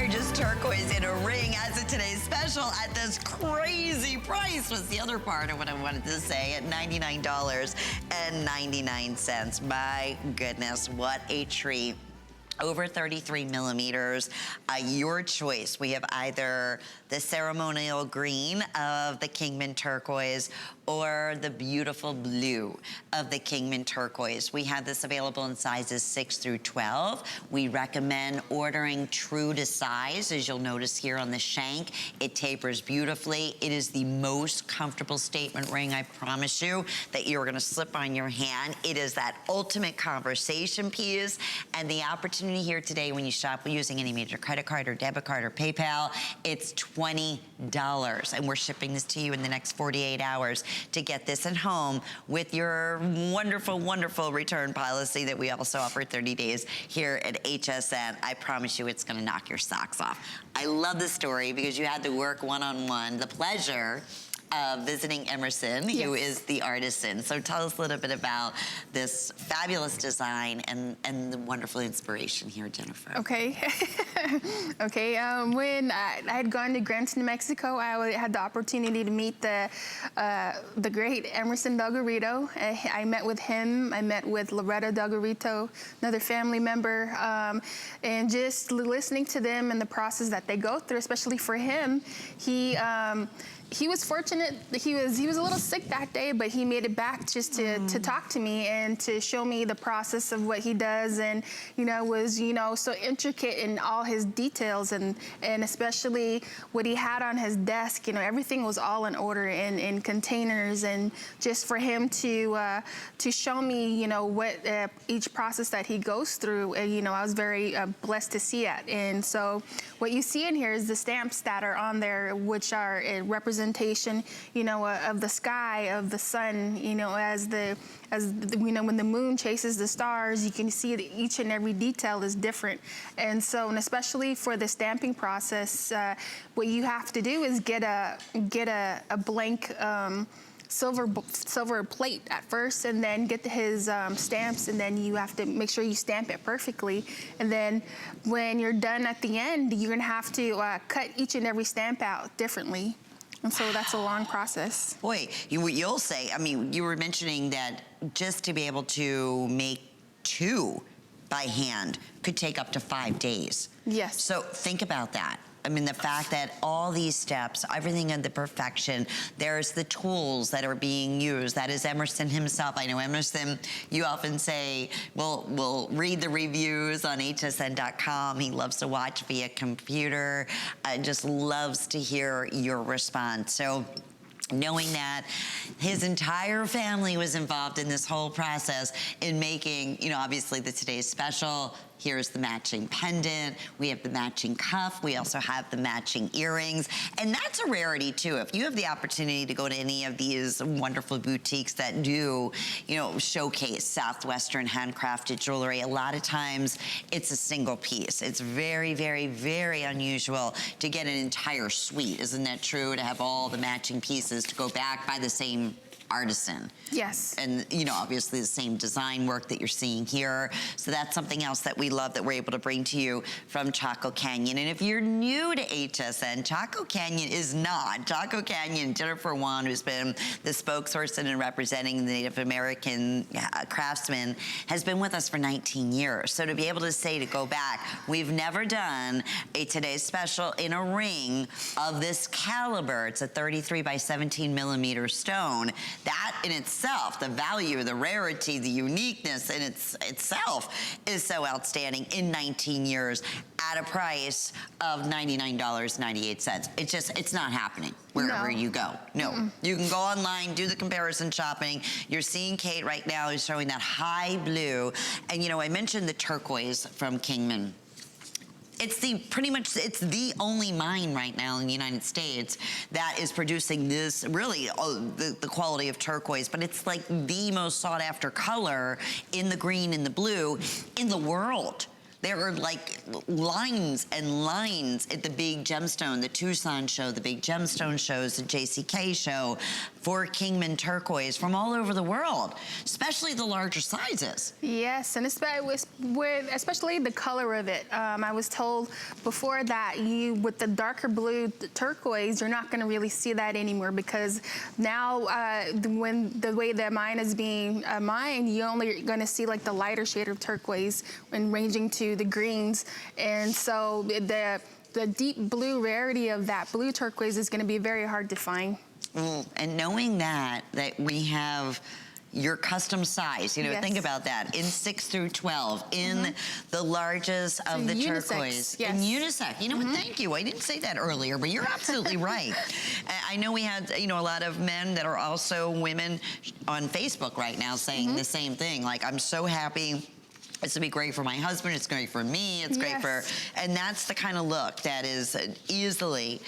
gorgeous turquoise in a ring as of today's special at this crazy price was the other part of what I wanted to say at $99.99. My goodness, what a treat. Over 33 millimeters, your choice. We have either the ceremonial green of the Kingman Turquoise or the beautiful blue of the Kingman Turquoise. We have this available in sizes 6 through 12. We recommend ordering true to size. As you'll notice here on the shank, it tapers beautifully. It is the most comfortable statement ring, I promise you, that you're gonna slip on your hand. It is that ultimate conversation piece, and the opportunity here today when you shop using any major credit card or debit card or PayPal, it's $20, and we're shipping this to you in the next 48 hours to get this at home with your wonderful, wonderful return policy that we also offer 30 days here at HSN. I promise you it's gonna knock your socks off. I love this story because you had to work one-on-one, the pleasure of visiting Emerson, Yes. who is the artisan. So tell us a little bit about this fabulous design and the wonderful inspiration here, Jennifer. Okay. Okay. When I had gone to Grants, New Mexico, I had the opportunity to meet the great Emerson Doggerito. I met with him. I met with Loretta Doggerito, another family member, and just listening to them and the process that they go through, especially for him, he was fortunate. He was a little sick that day, but he made it back just to talk to me and to show me the process of what he does, and was so intricate in all his details, and especially what he had on his desk. Everything was all in order in containers, and just for him to show me what each process that he goes through. I was very blessed to see it. And so what you see in here is the stamps that are on there, which are a representation of the sky, of the sun, when the moon chases the stars, you can see that each and every detail is different. And so, and especially for the stamping process, what you have to do is get a blank silver plate at first, and then get his stamps, and then you have to make sure you stamp it perfectly. And then when you're done at the end, you're gonna have to cut each and every stamp out differently. And so that's a long process. Boy, you'll say, you were mentioning that just to be able to make 2 by hand could take up to 5 days. Yes. So think about that. The fact that all these steps, everything in the perfection, there's the tools that are being used. That is Emerson himself. I know Emerson, you often say, we'll read the reviews on hsn.com. He loves to watch via computer, just loves to hear your response. So knowing that his entire family was involved in this whole process in making, obviously the today's special. Here's the matching pendant. We have the matching cuff. We also have the matching earrings. And that's a rarity too. If you have the opportunity to go to any of these wonderful boutiques that do, showcase Southwestern handcrafted jewelry, a lot of times it's a single piece. It's very, very, very unusual to get an entire suite. Isn't that true? To have all the matching pieces to go back by the same artisan. Yes. And obviously the same design work that you're seeing here. So that's something else that we love that we're able to bring to you from Chaco Canyon. And if you're new to HSN, Chaco Canyon is not. Chaco Canyon, Jennifer Wan, who's been the spokesperson and representing the Native American craftsmen, has been with us for 19 years. So to be able to say, to go back, we've never done a today's special in a ring of this caliber. It's a 33 by 17 millimeter stone. That in itself, the value, the rarity, the uniqueness in itself is so outstanding in 19 years at a price of $99.98. It's not happening wherever you go. No, you can go online, do the comparison shopping. You're seeing Kate right now is showing that high blue. And I mentioned the turquoise from Kingman. It's the only mine right now in the United States that is producing this, really, the quality of turquoise, but it's like the most sought after color in the green and the blue in the world. There are like lines and lines at the big gemstone, the Tucson show, the big gemstone shows, the JCK show, for Kingman Turquoise from all over the world, especially the larger sizes. Yes, and especially the color of it. I was told before that with the darker blue turquoise, you're not going to really see that anymore, because now when the way that mine is being mined, you're only going to see like the lighter shade of turquoise when ranging to the greens. And so the deep blue rarity of that blue turquoise is going to be very hard to find. And knowing that we have your custom size, you know, Yes. think about that, in 6 through 12, in the largest of the unisex, turquoise. yes. In unisex. You know what, thank you. I didn't say that earlier, but you're absolutely right. I know we had, you know, a lot of men that are also women on Facebook right now saying the same thing. Like, I'm so happy. It's gonna be great for my husband, it's great for me, it's great for, and that's the kind of look that is easily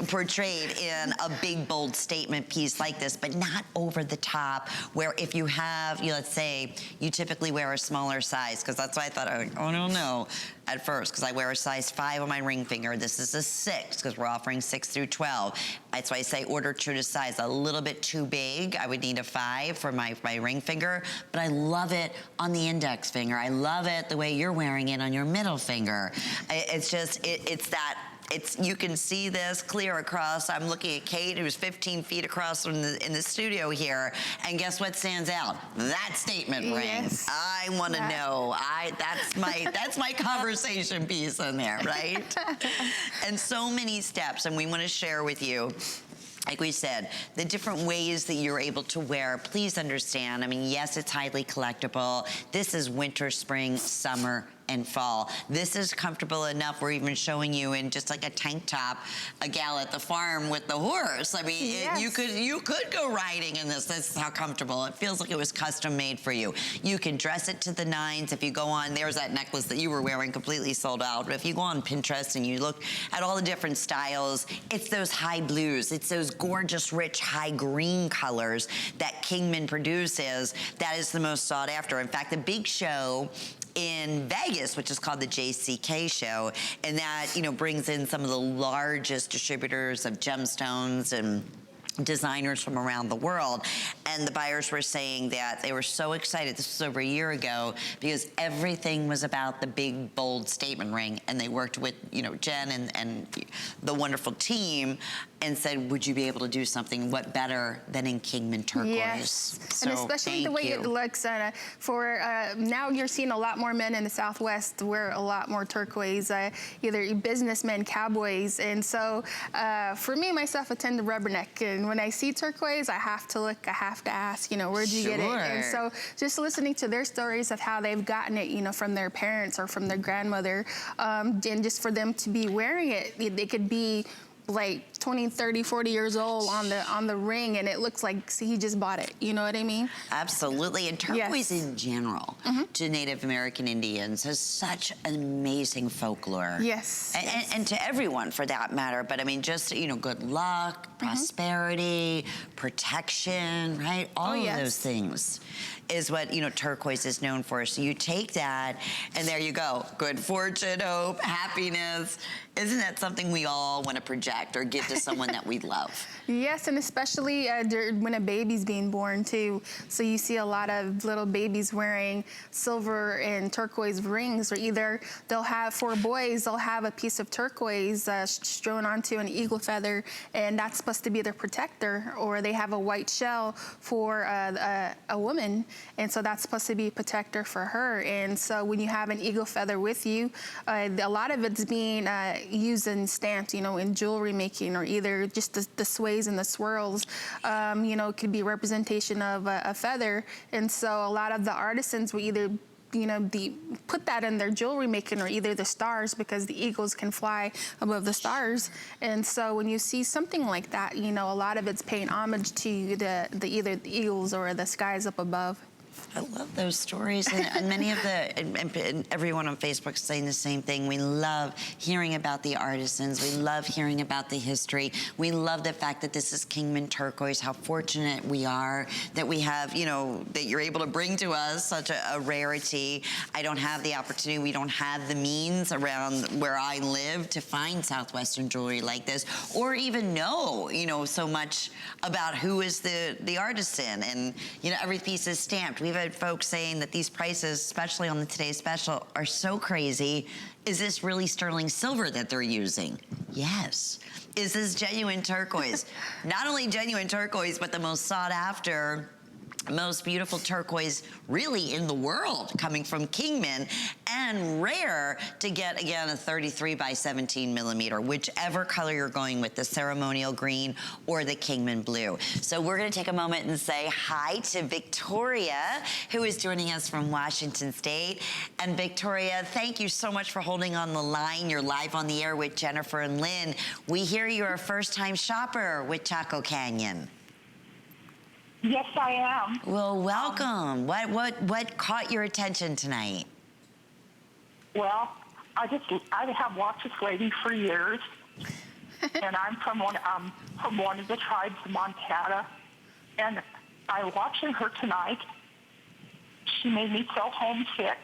portrayed in a big, bold statement piece like this, but not over the top, where if you have, you know, let's say you typically wear a smaller size, because that's why I thought, oh, no, no, at first, because I wear a size 5 on my ring finger. This is a 6, because we're offering 6 through 12. That's why I say order true to size. A little bit too big, I would need a 5 for my ring finger, but I love it on the index finger. I love it the way you're wearing it on your middle finger. It's just, it's that, you can see this clear across. I'm looking at Kate, who's 15 feet across in the studio here, and guess what stands out? That statement ring. Yes. I want to know. That's my conversation piece in there, right? And so many steps, and we want to share with you. Like we said, the different ways that you're able to wear, please understand. I mean, yes, it's highly collectible. This is winter, spring, summer, and fall. This is comfortable enough. We're even showing you in just like a tank top, a gal at the farm with the horse. I mean, yes. you could go riding in this. This is how comfortable. It feels like it was custom made for you. You can dress it to the nines. If you go on, there's that necklace that you were wearing completely sold out. But if you go on Pinterest and you look at all the different styles, it's those high blues. It's those gorgeous, rich, high green colors that Kingman produces. That is the most sought after. In fact, the big show in Vegas, which is called the JCK show, and that, you know, brings in some of the largest distributors of gemstones and designers from around the world. And the buyers were saying that they were so excited. This was over a year ago, because everything was about the big, bold statement ring. And they worked with, you know, Jen and the wonderful team, and said, would you be able to do something, what better than in Kingman Turquoise? Yes, So, and especially the way it looks. Now you're seeing a lot more men in the Southwest wear a lot more turquoise, either businessmen, cowboys. And so for me, myself, I tend to rubberneck. And when I see turquoise, I have to look, I have to ask, you know, where'd you get it? And so just listening to their stories of how they've gotten it, you know, from their parents or from their grandmother, and just for them to be wearing it, they could be like 20, 30, 40 years old on the ring, and it looks like he just bought it. You know what I mean? Absolutely. And turquoise Yes. in general to Native American Indians has such an amazing folklore. Yes. And to everyone for that matter. But I mean, just, you know, good luck, prosperity, protection, right? All of those things is what, you know, turquoise is known for. So you take that and there you go. Good fortune, hope, happiness. Isn't that something we all want to project or give to someone that we love? Yes, and especially when a baby's being born too. So you see a lot of little babies wearing silver and turquoise rings, or either they'll have, for boys, they'll have a piece of turquoise strewn onto an eagle feather, and that's supposed to be their protector, or they have a white shell for a woman, and so that's supposed to be a protector for her. And so when you have an eagle feather with you, a lot of it's being used and stamped, you know, in jewelry making, or either just the sways and the swirls, you know, could be representation of a feather. And so a lot of the artisans will either, you know, put that in their jewelry making, or either the stars, because the eagles can fly above the stars. And so when you see something like that, you know, a lot of it's paying homage to either the eagles or the skies up above. I love those stories, and many of and everyone on Facebook is saying the same thing. We love hearing about the artisans. We love hearing about the history. We love the fact that this is Kingman Turquoise. How fortunate we are that we have, you know, that you're able to bring to us such a rarity. I don't have the opportunity. We don't have the means around where I live to find Southwestern jewelry like this, or even know, you know, so much about who is the artisan. And you know, every piece is stamped. We've had folks saying that these prices, especially on the Today's Special, are so crazy. Is this really sterling silver that they're using? Yes. Is this genuine turquoise? Not only genuine turquoise, but the most sought after, most beautiful turquoise really in the world, coming from Kingman, and rare to get, again, a 33 by 17 millimeter, whichever color you're going with, the Ceremonial Green or the Kingman Blue. So we're gonna take a moment and say hi to Victoria, who is joining us from Washington State. And Victoria, thank you so much for holding on the line. You're live on the air with Jennifer and Lynn. We hear you're a first-time shopper with Chaco Canyon. Yes, I am. Well, welcome. What caught your attention tonight? Well, I have watched this lady for years, and I'm from one of the tribes of Montana, and I watching her tonight. She made me so homesick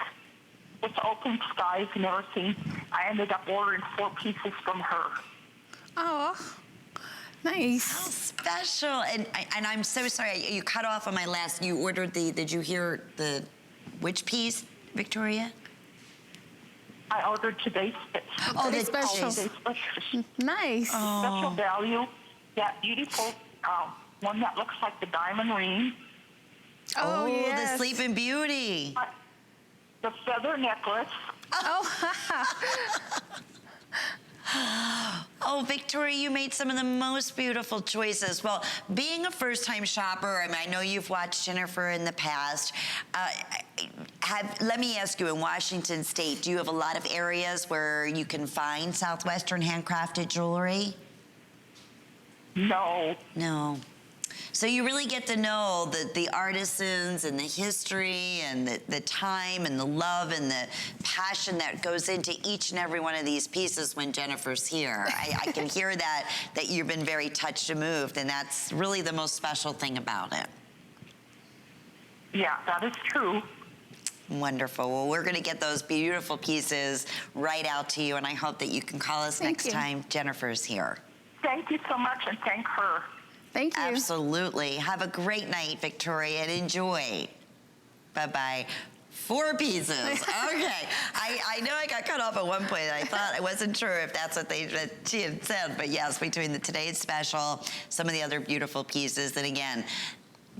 with open skies and everything. I ended up ordering 4 pieces from her. Oh. Nice. How special. And I'm so sorry, you cut off on my last, you ordered did you hear which piece, Victoria? I ordered today's Today's special. Nice. Oh. Special value, that beautiful one that looks like the diamond ring. Oh, yes. The Sleeping Beauty. The feather necklace. Oh, Oh, Victoria, you made some of the most beautiful choices. Well, being a first-time shopper, I mean, I know you've watched Jennifer in the past. Let me ask you, in Washington State, do you have a lot of areas where you can find Southwestern handcrafted jewelry? No. No. So you really get to know the artisans and the history and the time and the love and the passion that goes into each and every one of these pieces when Jennifer's here. I can hear that you've been very touched and moved, and that's really the most special thing about it. Yeah, that is true. Wonderful. Well, we're going to get those beautiful pieces right out to you, and I hope that you can call us next time Jennifer's here. Thank you so much, and thank her. thank you. Absolutely. Have a great night, Victoria, and enjoy. Bye-bye. 4 pieces. Okay. I know I got cut off at one point. I wasn't sure if that's what she had said, but yes, between the Today's Special, some of the other beautiful pieces that, again,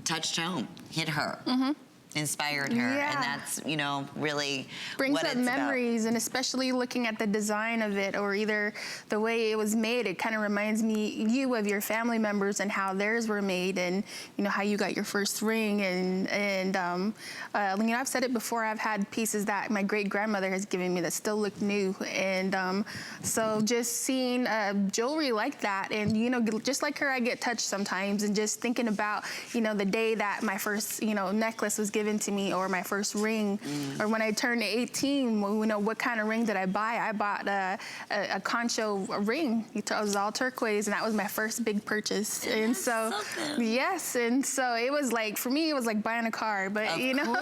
touched home, hit her. Mm-hmm. Inspired her, yeah. and that's, you know, really brings what up it's memories about. And especially looking at the design of it, or either the way it was made, it kind of reminds you of your family members and how theirs were made, and you know how you got your first ring, and you know, I've said it before, I've had pieces that my great grandmother has given me that still look new, and so just seeing jewelry like that, and you know, just like her, I get touched sometimes, and just thinking about, you know, the day that my first, you know, necklace was given to me, or my first ring, or when I turned 18, you know, what kind of ring did I buy? I bought a concho ring. It was all turquoise, and that was my first big purchase. And so, yes, and so it was like, for me, it was like buying a car, but you know.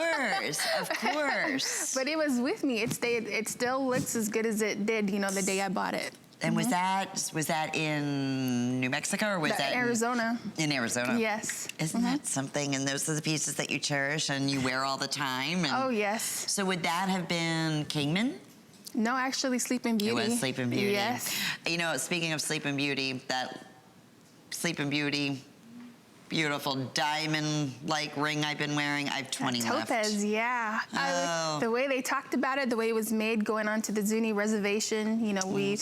Of course. But it was with me. It stayed. It still looks as good as it did, you know, the day I bought it. And was that in New Mexico, or was that Arizona? In Arizona. Yes. Isn't that something? And those are the pieces that you cherish and you wear all the time. And oh yes. So would that have been Kingman? No, actually, Sleeping Beauty. It was Sleeping Beauty. Yes. You know, speaking of Sleeping Beauty, that Sleeping Beauty, beautiful diamond-like ring I've been wearing. I have 20 left. Topaz, yeah. Oh. The way they talked about it, the way it was made, going on to the Zuni reservation, you know, we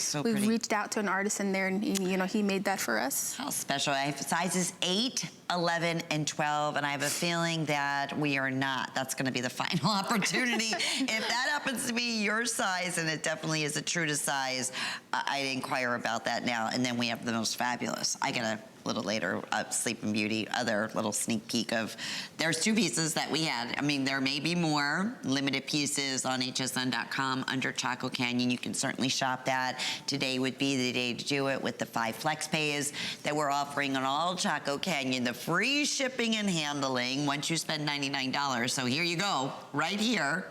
reached out to an artisan there, and you know, he made that for us. How special. I have sizes 8, 11, and 12, and I have a feeling that we are not. That's going to be the final opportunity. If that happens to be your size, and it definitely is a true to size, I'd inquire about that now. And then we have the most fabulous. I got to a little later, Sleeping Beauty, other little sneak peek of, there's 2 pieces that we had. I mean, there may be more limited pieces on hsn.com under Chaco Canyon. You can certainly shop that. Today would be the day to do it with the 5 flex pays that we're offering on all Chaco Canyon, the free shipping and handling once you spend $99. So here you go, right here.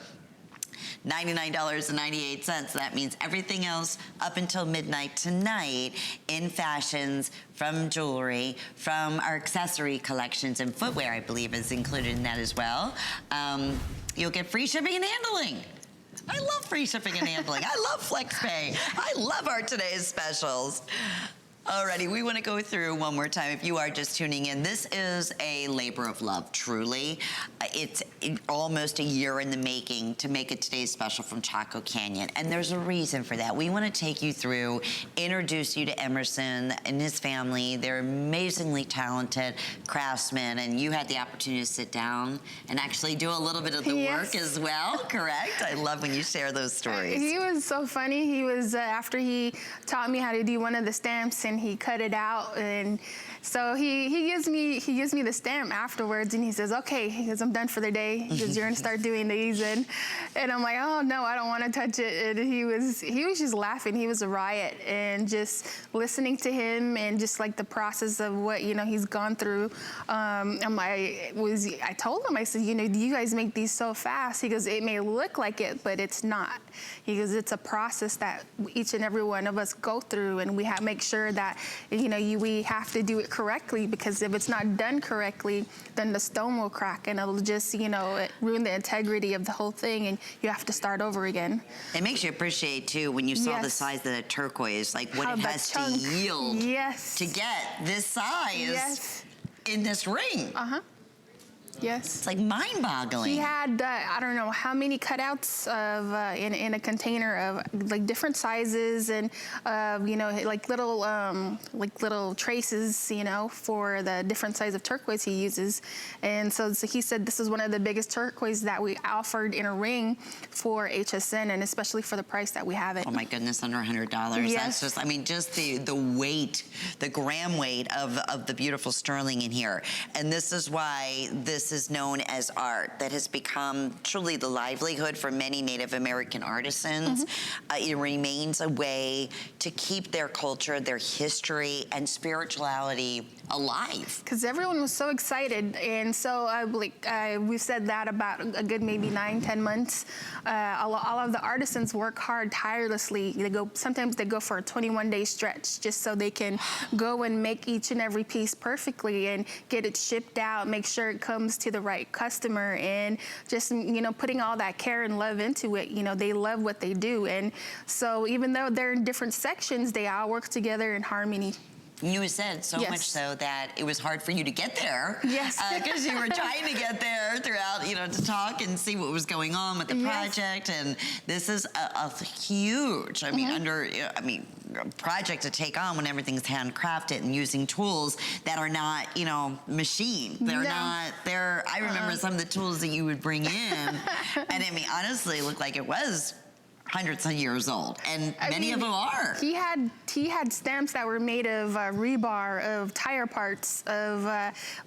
$99.98. That means everything else up until midnight tonight in fashions, from jewelry, from our accessory collections, and footwear, I believe, is included in that as well. You'll get free shipping and handling. I love free shipping and handling. I love FlexPay. I love our today's specials. Alrighty, we want to go through one more time. If you are just tuning in, this is a labor of love, truly. It's almost a year in the making to make it today's special from Chaco Canyon, and there's a reason for that. We want to take you through, introduce you to Emerson and his family. They're amazingly talented craftsmen, and you had the opportunity to sit down and actually do a little bit of the work as well, correct? I love when you share those stories. He was so funny. He was, after he taught me how to do one of the stamps, and he cut it out, and so he gives me the stamp afterwards, and he says, okay, he goes, I'm done for the day. He goes, you're gonna start doing these, and I'm like, oh no, I don't want to touch it. And he was just laughing. He was a riot, and just listening to him and just like the process of what he's gone through. I told him, I said, do you guys make these so fast? He goes, it may look like it, but it's not. He goes, it's a process that each and every one of us go through, and we make sure that we have to do it correctly, because if it's not done correctly, then the stone will crack, and it'll just ruin the integrity of the whole thing, and you have to start over again. It makes you appreciate too when you saw the size of the turquoise, like what it has to yield to get this size in this ring. Yes. It's like mind-boggling. He had, I don't know how many cutouts of in a container of like different sizes, and like little traces, for the different size of turquoise he uses. And so he said this is one of the biggest turquoise that we offered in a ring for HSN, and especially for the price that we have it. Oh my goodness, under $100. Yes. That's just, I mean, just the weight, the gram weight of the beautiful sterling in here. And this is why this is known as art that has become truly the livelihood for many Native American artisans. It remains a way to keep their culture, their history, and spirituality alive. Because everyone was so excited, and so we've said that about a good maybe 9-10 months. All of the artisans work hard tirelessly. Sometimes they go for a 21-day stretch just so they can go and make each and every piece perfectly and get it shipped out, make sure it comes to the right customer, and just putting all that care and love into it. They love what they do, and so even though they're in different sections, they all work together in harmony. You said so much so that it was hard for you to get there. Yes. Because you were trying to get there throughout, to talk and see what was going on with the project. And this is a huge, project to take on when everything's handcrafted and using tools that are not, machined. I remember some of the tools that you would bring in, and honestly, it looked like it was hundreds of years old, and many of them are. He had stamps that were made of rebar, of tire parts, of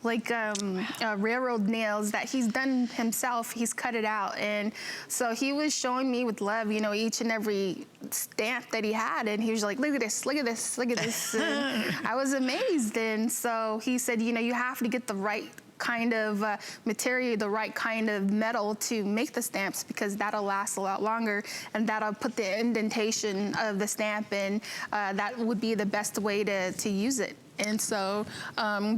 railroad nails that he's done himself. He's cut it out, and so he was showing me with love, each and every stamp that he had, and he was like, "Look at this! Look at this! Look at this!" And I was amazed, and so he said, "You have to get the right kind of material, the right kind of metal to make the stamps, because that'll last a lot longer, and that'll put the indentation of the stamp in. That would be the best way to use it." And so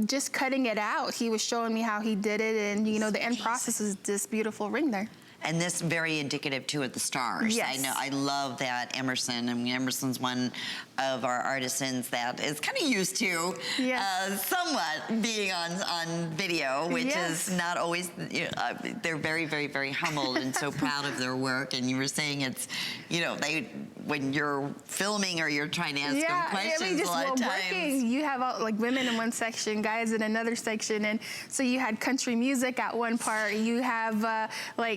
just cutting it out, he was showing me how he did it, and the end process is this beautiful ring there. And this very indicative too of the stars. Yes. I know, I love that Emerson. Emerson's one of our artisans that is kind of used to somewhat being on video, which is not always, they're very, very, very humbled and so proud of their work. And you were saying it's, when you're filming or you're trying to ask them questions, a lot of times. You have women in one section, guys in another section, and so you had country music at one part, you have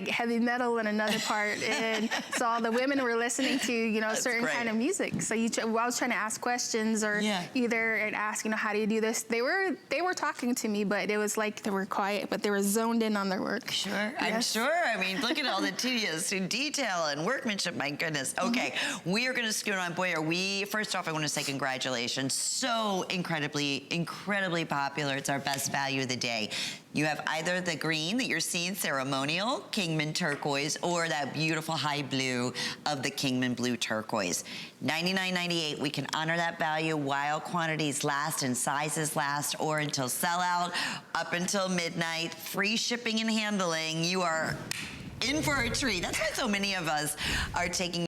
heavy heavy metal in another part, and so all the women were listening to, you know, certain kind of music. So I was trying to ask questions, or either ask, you know, how do you do this? They were talking to me, but it was like they were quiet, but they were zoned in on their work. Sure, I'm sure. I mean, look at all the tedious detail and workmanship. My goodness. Okay, we are going to scoot on. Boy, first off, I want to say congratulations. So incredibly popular. It's our best value of the day. You have either the green that you're seeing, Ceremonial Kingman Turquoise, or that beautiful high blue of the Kingman Blue Turquoise. $99.98. We can honor that value while quantities last and sizes last, or until sellout, up until midnight. Free shipping and handling. You are in for a treat. That's why so many of us are taking